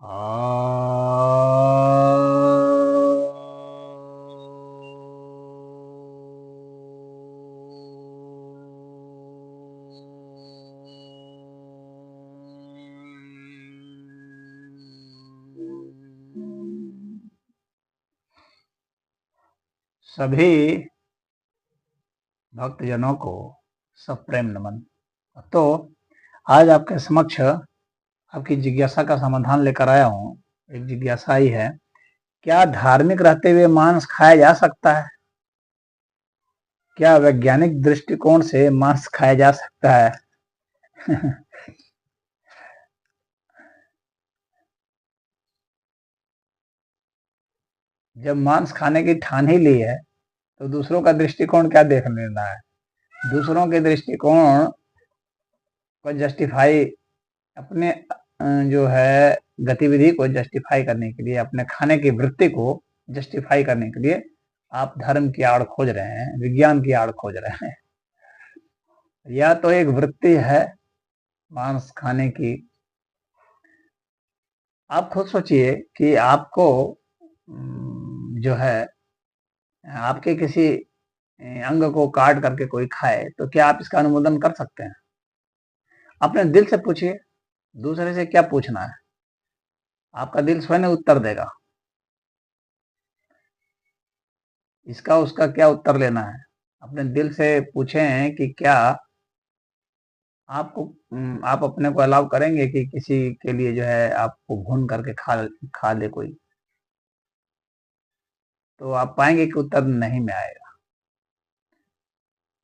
सभी भक्तजनों को सप्रेम नमन। तो आज आपके समक्ष आपकी जिज्ञासा का समाधान लेकर आया हूँ। एक जिज्ञासा ही है, क्या धार्मिक रहते हुए मांस खाया जा सकता है? क्या वैज्ञानिक दृष्टिकोण से मांस खाया जा सकता है? जब मांस खाने की ठान ही ली है तो दूसरों का दृष्टिकोण क्या देख लेना है? दूसरों के दृष्टिकोण को जस्टिफाई अपने जो है गतिविधि को जस्टिफाई करने के लिए, अपने खाने की वृत्ति को जस्टिफाई करने के लिए आप धर्म की आड़ खोज रहे हैं, विज्ञान की आड़ खोज रहे हैं। या तो एक वृत्ति है मांस खाने की। आप खुद सोचिए कि आपको जो है आपके किसी अंग को काट करके कोई खाए तो क्या आप इसका अनुमोदन कर सकते हैं? अपने दिल से पूछिए, दूसरे से क्या पूछना है? आपका दिल स्वयं उत्तर देगा। इसका उसका क्या उत्तर लेना है? अपने दिल से पूछें कि क्या आपको आप अपने को अलाउ करेंगे कि किसी के लिए जो है आपको भून करके खा ले कोई? तो आप पाएंगे कि उत्तर नहीं में आएगा।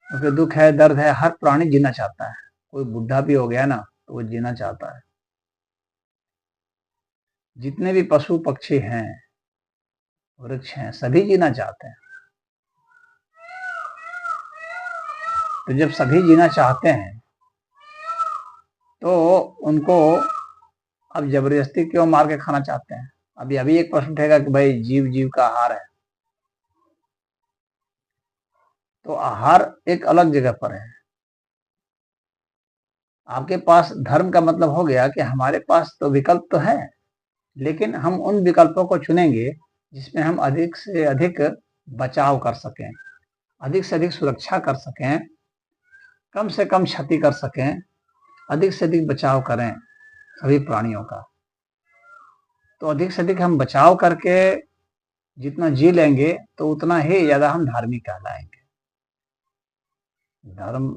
क्योंकि दुख है, दर्द है, हर प्राणी जीना चाहता है। कोई बुढ़ा भी हो गया ना तो वो जीना चाहता है। जितने भी पशु पक्षी हैं, वृक्ष हैं, सभी जीना चाहते हैं। तो जब सभी जीना चाहते हैं तो उनको अब जबरदस्ती क्यों मार के खाना चाहते हैं? अभी एक प्रश्न उठेगा कि भाई जीव जीव का आहार है। तो आहार एक अलग जगह पर है। आपके पास धर्म का मतलब हो गया कि हमारे पास तो विकल्प तो है, लेकिन हम उन विकल्पों को चुनेंगे जिसमें हम अधिक से अधिक बचाव कर सकें, अधिक से अधिक सुरक्षा कर सकें, कम से कम क्षति कर सकें, अधिक से अधिक बचाव करें सभी प्राणियों का। तो अधिक से अधिक हम बचाव करके जितना जी लेंगे तो उतना ही ज्यादा हम धार्मिक कहलाएंगे। धर्म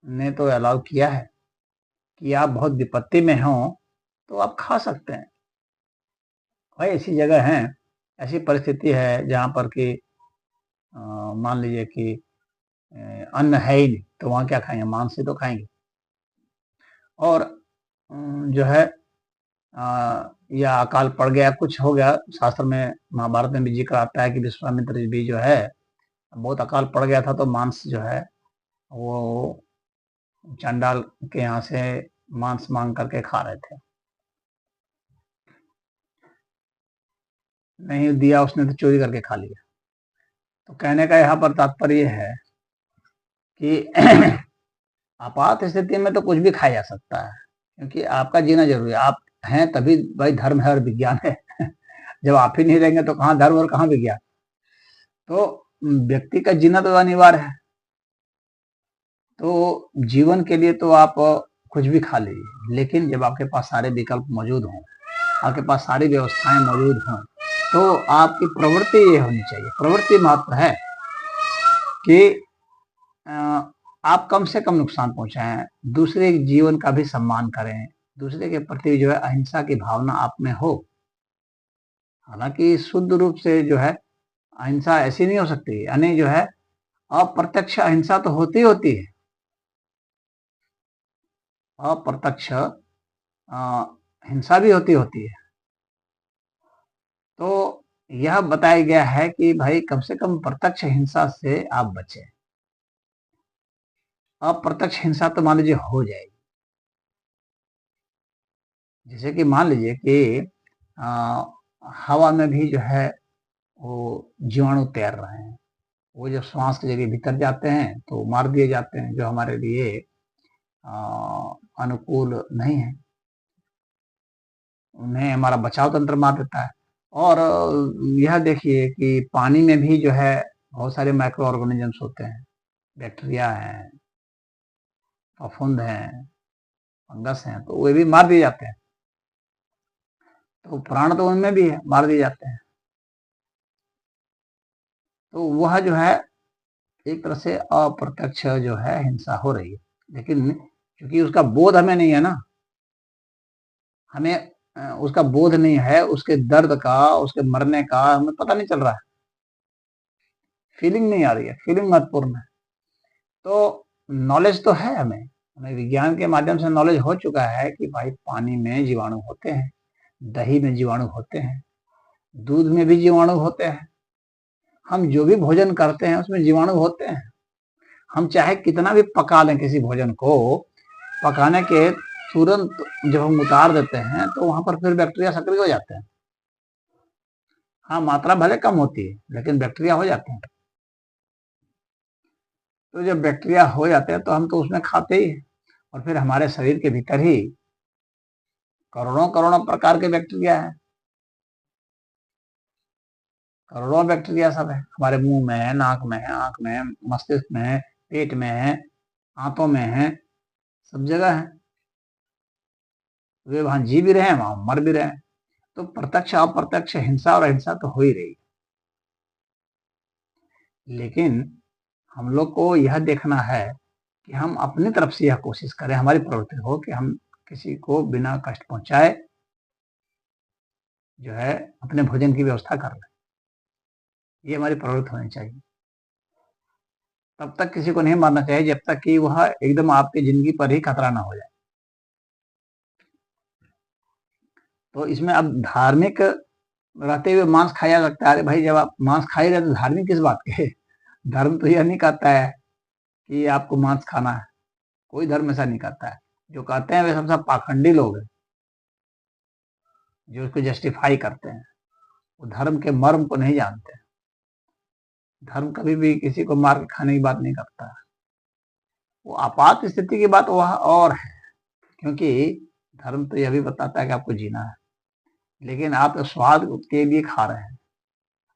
ने तो अलाउ किया है कि आप बहुत विपत्ति में हो तो आप खा सकते हैं। भाई ऐसी जगह है, ऐसी परिस्थिति है जहां पर कि मान लीजिए कि अन्न है ही नहीं, तो वहां क्या खाएंगे? मांस ही तो खाएंगे। और जो है या अकाल पड़ गया, कुछ हो गया, शास्त्र में महाभारत में भी जिक्र आता है कि विश्वामित्र भी जो है बहुत अकाल पड़ गया था तो मांस जो है वो चंडाल के यहाँ से मांस मांग करके खा रहे थे। नहीं दिया उसने तो चोरी करके खा लिया। तो कहने का यहाँ पर तात्पर्य है कि आपात स्थिति में तो कुछ भी खाया जा सकता है, क्योंकि आपका जीना जरूरी है। आप हैं तभी भाई धर्म है और विज्ञान है। जब आप ही नहीं रहेंगे तो कहाँ धर्म और कहाँ विज्ञान? तो व्यक्ति का जीना तो अनिवार्य है। तो जीवन के लिए तो आप कुछ भी खा लीजिए, लेकिन जब आपके पास सारे विकल्प मौजूद हों, आपके पास सारी व्यवस्थाएं मौजूद हों, तो आपकी प्रवृत्ति ये होनी चाहिए। प्रवृत्ति महत्व है कि आप कम से कम नुकसान पहुंचाएं, दूसरे के जीवन का भी सम्मान करें, दूसरे के प्रति जो है अहिंसा की भावना आप में हो। हालांकि शुद्ध रूप से जो है अहिंसा ऐसी नहीं हो सकती, यानी जो है अप्रत्यक्ष अहिंसा तो होती है। अप्रत्यक्ष हिंसा भी होती है। तो यह बताया गया है कि भाई कम से कम प्रत्यक्ष हिंसा से आप बचें। अप्रत्यक्ष हिंसा तो मान लीजिए हो जाएगी, जैसे कि मान लीजिए कि हवा में भी जो है वो जीवाणु तैर रहे हैं, वो जब श्वास के जरिए भीतर जाते हैं तो मार दिए जाते हैं, जो हमारे लिए अनुकूल नहीं है। उन्हें हमारा बचाव तंत्र मार देता है। और यह देखिए कि पानी में भी जो है बहुत सारे माइक्रो ऑर्गेनिजम्स होते हैं, बैक्टीरिया हैं, फफूंद हैं, फंगस हैं, तो वे भी मार दिए जाते हैं। तो प्राण तो उनमें भी है, मार दिए जाते हैं। तो वह जो है एक तरह से अप्रत्यक्ष जो है हिंसा हो रही है, लेकिन क्योंकि उसका बोध हमें नहीं है ना, हमें उसका बोध नहीं है, उसके दर्द का, उसके मरने का हमें पता नहीं चल रहा है, फीलिंग नहीं आ रही है। फीलिंग महत्वपूर्ण है। तो नॉलेज तो है, हमें विज्ञान के माध्यम से नॉलेज हो चुका है कि भाई पानी में जीवाणु होते हैं, दही में जीवाणु होते हैं, दूध में भी जीवाणु होते हैं, हम जो भी भोजन करते हैं उसमें जीवाणु होते हैं। हम चाहे कितना भी पका लें किसी भोजन को, पकाने के तुरंत जब हम उतार देते हैं तो वहां पर फिर बैक्टीरिया सक्रिय हो जाते हैं। हाँ, मात्रा भले कम होती है लेकिन बैक्टीरिया हो जाते हैं। तो जब बैक्टीरिया हो जाते हैं तो हम तो उसमें खाते ही हैं, और फिर हमारे शरीर के भीतर ही करोड़ों करोड़ों प्रकार के बैक्टीरिया हैं, करोड़ों बैक्टीरिया सब है हमारे मुंह में है, नाक में है, आंख में है, मस्तिष्क में है, पेट में है, आंतों में है, सब जगह है। वे वहां जी भी रहे हैं, वहां मर भी रहे हैं। तो प्रत्यक्ष अप्रत्यक्ष हिंसा और अहिंसा तो हो ही रही, लेकिन हम लोग को यह देखना है कि हम अपनी तरफ से यह कोशिश करें, हमारी प्रवृत्ति हो कि हम किसी को बिना कष्ट पहुंचाए जो है अपने भोजन की व्यवस्था कर लें। ये हमारी प्रवृत्ति होनी चाहिए। तब तक किसी को नहीं मारना चाहिए जब तक कि वह एकदम आपकी जिंदगी पर ही खतरा ना हो जाए। तो इसमें अब धार्मिक रहते हुए मांस खाया लगता है। अरे भाई, जब आप मांस खा ही रहे तो धार्मिक किस बात के? धर्म तो यह नहीं कहता है कि आपको मांस खाना है, कोई धर्म ऐसा नहीं कहता है। जो कहते हैं वे सब पाखंडी लोग हैं जो इसको जस्टिफाई करते हैं, वो धर्म के मर्म को नहीं जानते। धर्म कभी भी किसी को मार के खाने की बात नहीं करता। वो आपात स्थिति की बात वह और है, क्योंकि धर्म तो यह भी बताता है कि आपको जीना है, लेकिन आप स्वाद के लिए खा रहे हैं,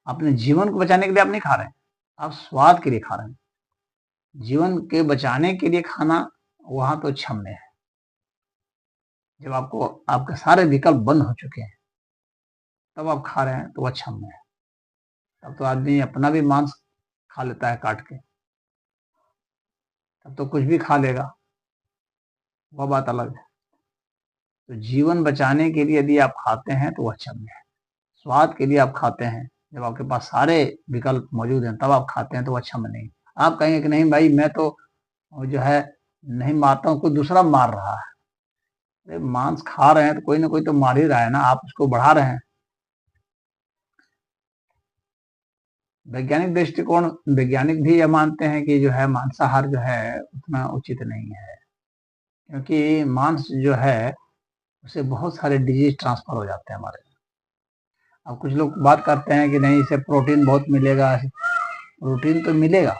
अपने जीवन को बचाने के लिए आप नहीं खा रहे हैं, आप स्वाद के लिए खा रहे हैं। जीवन के बचाने के लिए खाना वहां तो क्षम्य है। जब आपको आपके सारे विकल्प बंद हो चुके हैं तब आप खा रहे हैं तो वह क्षम्य है। तब तो आदमी अपना भी मांस खा लेता है काट के, तब तो कुछ भी खा लेगा, वह बात अलग है। तो जीवन बचाने के लिए यदि आप खाते हैं तो वह क्षम्य है। स्वाद के लिए आप खाते हैं, जब आपके पास सारे विकल्प मौजूद हैं तब आप खाते हैं तो वह क्षम्य नहीं। आप कहेंगे कि नहीं भाई, मैं तो जो है नहीं मारता हूँ, कोई दूसरा मार रहा है। अरे मांस खा रहे हैं तो कोई ना कोई तो मार ही रहा है ना, आप उसको बढ़ा रहे हैं। वैज्ञानिक दृष्टिकोण, वैज्ञानिक भी यह मानते हैं कि जो है मांसाहार जो है उतना उचित नहीं है, क्योंकि मांस जो है उससे बहुत सारे डिजीज ट्रांसफर हो जाते हैं हमारे। अब कुछ लोग बात करते हैं कि नहीं, इसे प्रोटीन बहुत मिलेगा। प्रोटीन तो मिलेगा,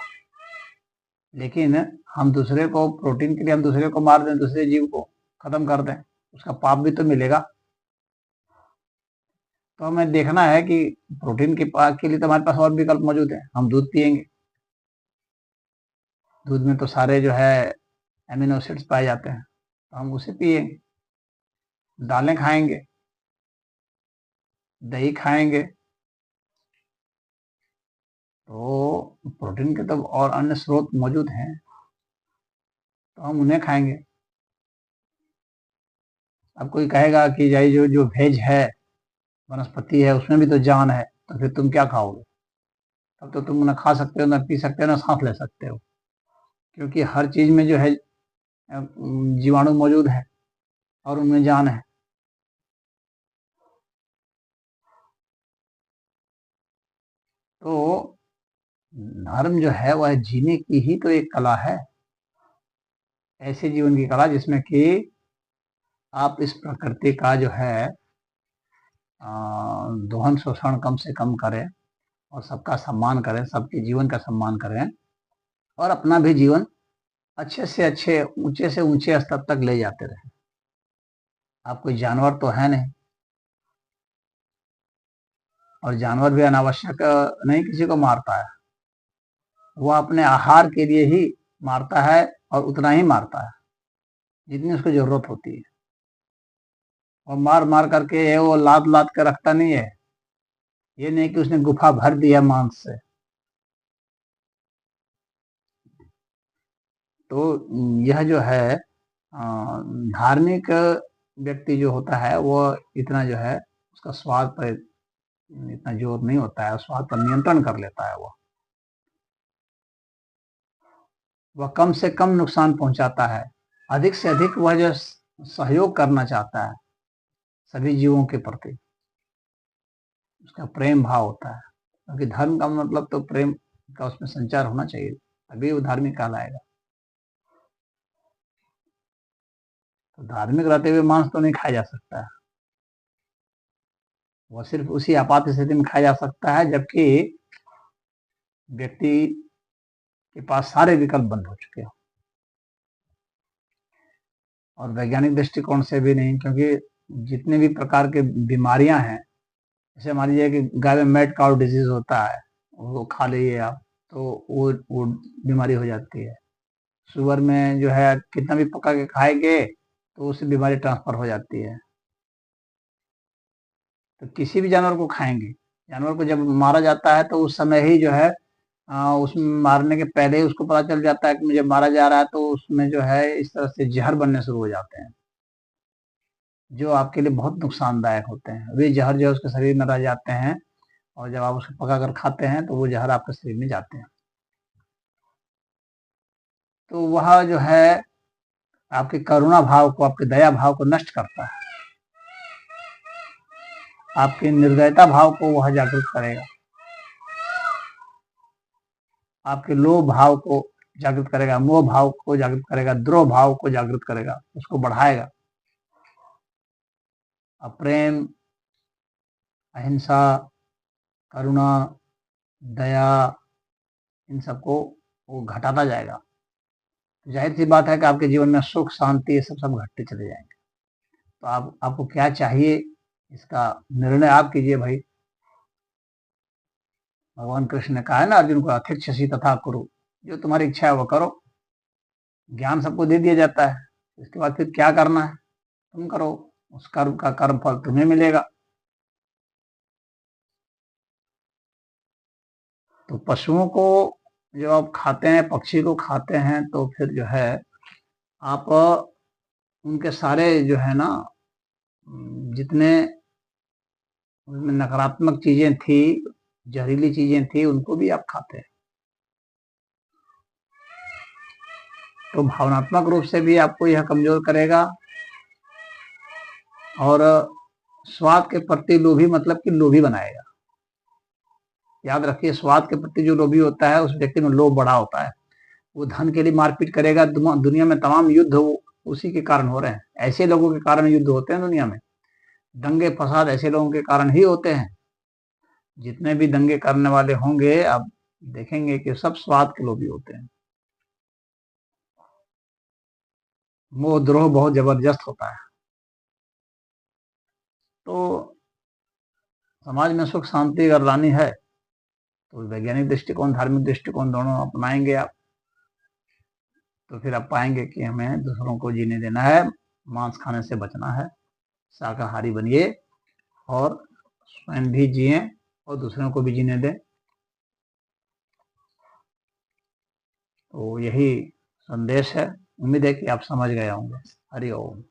लेकिन हम दूसरे को प्रोटीन के लिए हम दूसरे को मार दें, दूसरे जीव को खत्म कर दें, उसका पाप भी तो मिलेगा। तो हमें देखना है कि प्रोटीन के पाक के लिए तो हमारे पास और विकल्प मौजूद है। हम दूध पिएंगे, दूध में तो सारे जो है एमिनो एसिड्स पाए जाते हैं, तो हम उसे पिएंगे। दालें खाएंगे, दही खाएंगे, तो प्रोटीन के तो और अन्य स्रोत मौजूद हैं, तो हम उन्हें खाएंगे। अब कोई कहेगा कि जाई जो जो वेज है, वनस्पति है, उसमें भी तो जान है, तो फिर तुम क्या खाओगे? तब तो तुम ना खा सकते हो, ना पी सकते हो, ना सांस ले सकते हो, क्योंकि हर चीज में जो है जीवाणु मौजूद है और उनमें जान है। तो धर्म जो है वह जीने की ही तो एक कला है, ऐसे जीवन की कला जिसमें कि आप इस प्रकृति का जो है दोहन शोषण कम से कम करें, और सबका सम्मान करें, सबके जीवन का सम्मान करें, और अपना भी जीवन अच्छे से अच्छे, ऊंचे से ऊंचे स्तर तक ले जाते रहे। आप कोई जानवर तो है नहीं और जानवर भी अनावश्यक नहीं किसी को मारता है, वो अपने आहार के लिए ही मारता है और उतना ही मारता है जितनी उसको जरूरत होती है। और मार मार करके वो लाद लाद कर रखता नहीं है, ये नहीं कि उसने गुफा भर दिया मांस से। तो यह जो है धार्मिक व्यक्ति जो होता है वो इतना जो है उसका स्वाद पर इतना जोर नहीं होता है, स्वाद पर नियंत्रण कर लेता है। वह कम से कम नुकसान पहुंचाता है, अधिक से अधिक वह जो सहयोग करना चाहता है सभी जीवों के प्रति, उसका प्रेम भाव होता है। क्योंकि धर्म का मतलब तो प्रेम का उसमें संचार होना चाहिए, तभी वो धार्मिक कहलाएगा। तो धार्मिक रहते हुए मांस तो नहीं खाया जा सकता है, वह सिर्फ उसी आपात स्थिति में खाया जा सकता है जबकि व्यक्ति के पास सारे विकल्प बंद हो चुके हो। और वैज्ञानिक दृष्टिकोण से भी नहीं, क्योंकि जितने भी प्रकार के बीमारियां हैं, जैसे मान लीजिए कि गाय में मैड काउ डिजीज होता है, वो खा लीजिए आप तो वो बीमारी हो जाती है। शुगर में जो है कितना भी पका के खाएंगे तो उससे बीमारी ट्रांसफर हो जाती है। तो किसी भी जानवर को खाएंगे, जानवर को जब मारा जाता है तो उस समय ही जो है उसमें मारने के पहले ही उसको पता चल जाता है कि मुझे मारा जा रहा है, तो उसमें जो है इस तरह से जहर बनने शुरू हो जाते हैं जो आपके लिए बहुत नुकसानदायक होते हैं। वे जहर जो है उसके शरीर में रह जाते हैं और जब आप उसको पका कर खाते हैं तो वो जहर आपके शरीर में जाते हैं। तो वह जो है आपके करुणा भाव को, आपके दया भाव को नष्ट करता है, आपके निर्दयता भाव को वह जागृत करेगा, आपके लोभ भाव को जागृत करेगा, मोह भाव को जागृत करेगा, द्रोह भाव को जागृत करेगा, उसको बढ़ाएगा। अब प्रेम, अहिंसा, करुणा, दया, इन सबको वो घटाता जाएगा। जाहिर सी बात है कि आपके जीवन में सुख, शांति, ये सब घटते चले जाएंगे। तो आपको क्या चाहिए इसका निर्णय आप कीजिए भाई। भगवान कृष्ण ने कहा है ना अर्जुन को, अथिक्षसी तथा कुरु, जो तुम्हारी इच्छा है वो करो। ज्ञान सबको दे दिया जाता है, इसके बाद फिर क्या करना है तुम करो, उस कर्म का कर्म फल तुम्हें मिलेगा। तो पशुओं को जो आप खाते हैं, पक्षी को खाते हैं, तो फिर जो है आप उनके सारे जो है ना जितने उनमें नकारात्मक चीजें थी, जहरीली चीजें थी, उनको भी आप खाते हैं। तो भावनात्मक रूप से भी आपको यह कमजोर करेगा और स्वाद के प्रति लोभी मतलब कि लोभी बनाएगा। याद रखिए, स्वाद के प्रति जो लोभी होता है उस व्यक्ति में लोभ बड़ा होता है, वो धन के लिए मारपीट करेगा। दुनिया में तमाम युद्ध उसी के कारण हो रहे हैं, ऐसे लोगों के कारण युद्ध होते हैं दुनिया में। दंगे फसाद ऐसे लोगों के कारण ही होते हैं। जितने भी दंगे करने वाले होंगे आप देखेंगे कि सब स्वाद के लोभी होते हैं। मोह द्रोह बहुत जबरदस्त होता है। तो समाज में सुख शांति अगर लानी है तो वैज्ञानिक दृष्टिकोण, धार्मिक दृष्टिकोण दोनों अपनाएंगे आप, तो फिर आप पाएंगे कि हमें दूसरों को जीने देना है, मांस खाने से बचना है, शाकाहारी बनिए और स्वयं भी जिए और दूसरों को भी जीने दें। तो यही संदेश है। उम्मीद है कि आप समझ गए होंगे। हरि ओम।